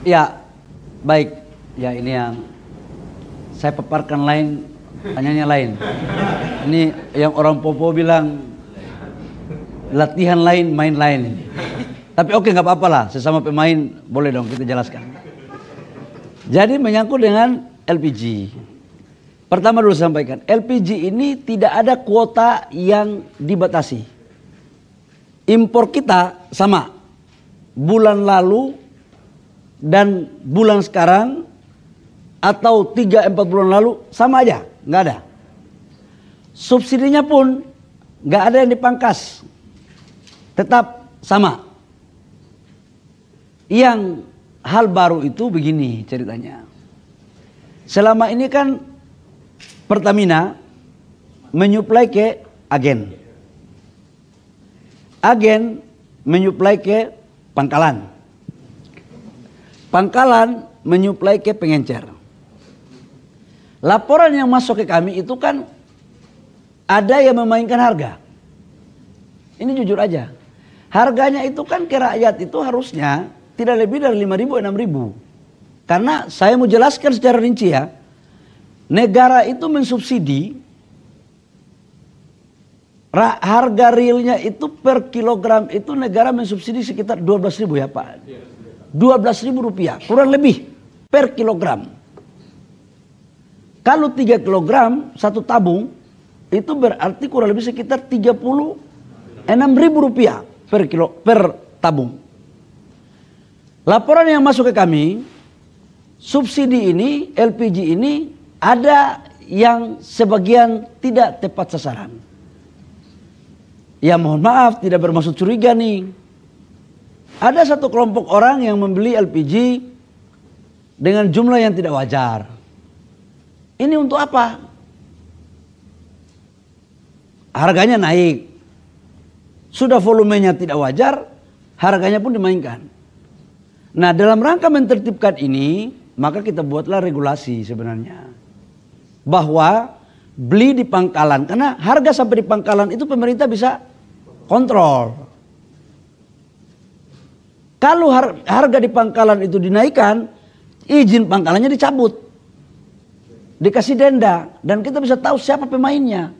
Ya, baik. Ya ini yang saya paparkan lain, tanyanya lain. Ini yang orang Popo bilang latihan lain, main lain. Tapi oke, nggak apa-apa lah, sesama pemain boleh dong kita jelaskan. Jadi menyangkut dengan LPG. Pertama dulu saya sampaikan, LPG ini tidak ada kuota yang dibatasi. Impor kita sama. Bulan lalu dan bulan sekarang atau 3-4 bulan lalu sama aja, nggak ada. Subsidinya pun nggak ada yang dipangkas, tetap sama. Yang hal baru itu begini ceritanya. Selama ini kan Pertamina menyuplai ke agen. Agen menyuplai ke pangkalan. Pangkalan menyuplai ke pengencer. Laporan yang masuk ke kami itu kan ada yang memainkan harga. Ini jujur aja. Harganya itu kan ke rakyat itu harusnya tidak lebih dari 5.000, 6.000. Karena saya mau jelaskan secara rinci ya. Negara itu mensubsidi harga realnya itu per kilogram itu negara mensubsidi sekitar 12.000 ya Pak. 12.000 rupiah kurang lebih per kilogram. Kalau 3 kilogram satu tabung itu berarti kurang lebih sekitar 36.000 rupiah per tabung. Laporan yang masuk ke kami, subsidi ini, LPG ini ada yang sebagian tidak tepat sasaran. Ya mohon maaf, tidak bermaksud curiga nih. Ada satu kelompok orang yang membeli LPG dengan jumlah yang tidak wajar. Ini untuk apa? Harganya naik. Sudah volumenya tidak wajar, harganya pun dimainkan. Nah dalam rangka mentertibkan ini, maka kita buatlah regulasi sebenarnya. Bahwa beli di pangkalan, karena harga sampai di pangkalan itu pemerintah bisa kontrol. Kalau harga di pangkalan itu dinaikkan, izin pangkalannya dicabut. Dikasih denda, dan kita bisa tahu siapa pemainnya.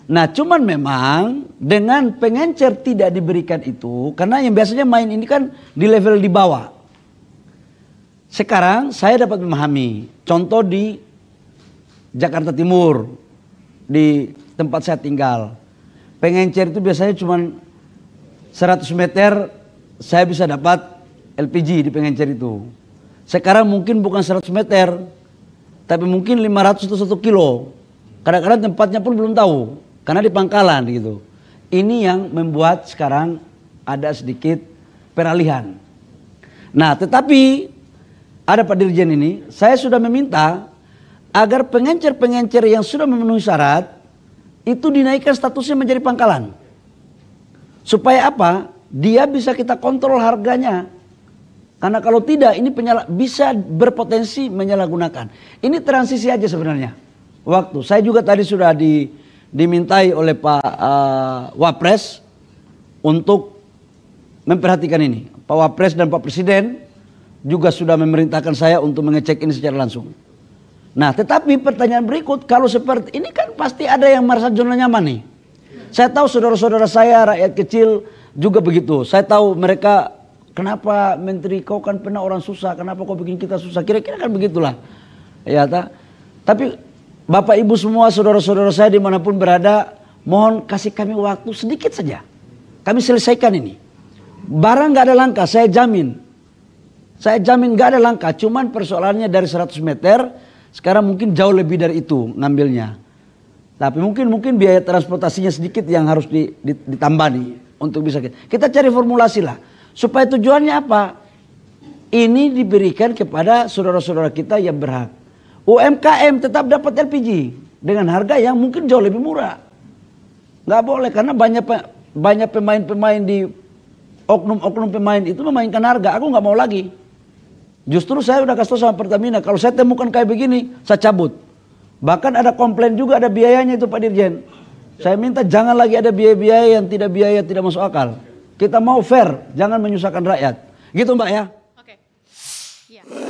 Nah cuman memang dengan pengencer tidak diberikan itu, karena yang biasanya main ini kan di level di bawah. Sekarang saya dapat memahami, contoh di Jakarta Timur, di tempat saya tinggal. Pengencer itu biasanya cuma 100 meter saya bisa dapat LPG di pengencer itu. Sekarang mungkin bukan 100 meter, tapi mungkin 500 atau 1 kilo. Kadang-kadang tempatnya pun belum tahu, karena di pangkalan gitu. Ini yang membuat sekarang ada sedikit peralihan. Nah tetapi ada Pak Dirjen ini, saya sudah meminta agar pengencer-pengencer yang sudah memenuhi syarat itu dinaikkan statusnya menjadi pangkalan. Supaya apa? Dia bisa kita kontrol harganya. Karena kalau tidak ini bisa berpotensi menyalahgunakan. Ini transisi aja sebenarnya. Waktu saya juga tadi sudah dimintai oleh Pak Wapres untuk memperhatikan ini. Pak Wapres dan Pak Presiden juga sudah memerintahkan saya untuk mengecek ini secara langsung. Nah tetapi pertanyaan berikut, kalau seperti ini kan pasti ada yang merasa zona nyaman nih. Saya tahu saudara-saudara saya rakyat kecil juga begitu. Saya tahu mereka, kenapa Menteri kau kan pernah orang susah, kenapa kau bikin kita susah, kira-kira kan begitulah. Ya tapi Bapak Ibu semua saudara-saudara saya dimanapun berada, mohon kasih kami waktu sedikit saja. Kami selesaikan ini. Barang gak ada langka, saya jamin. Saya jamin gak ada langka, cuman persoalannya dari 100 meter, sekarang mungkin jauh lebih dari itu ngambilnya. Tapi mungkin biaya transportasinya sedikit yang harus ditambah nih untuk bisa kita cari formulasi lah. Supaya tujuannya apa? Ini diberikan kepada saudara-saudara kita yang berhak. UMKM tetap dapat LPG dengan harga yang mungkin jauh lebih murah. Nggak boleh, karena banyak pemain-pemain di oknum-oknum pemain itu memainkan harga. Aku nggak mau lagi. Justru saya udah kasih tahu sama Pertamina, kalau saya temukan kayak begini, saya cabut. Bahkan ada komplain juga, ada biayanya itu Pak Dirjen. Saya minta jangan lagi ada biaya-biaya yang tidak masuk akal. Kita mau fair, jangan menyusahkan rakyat. Gitu Mbak ya. Oke. Ya.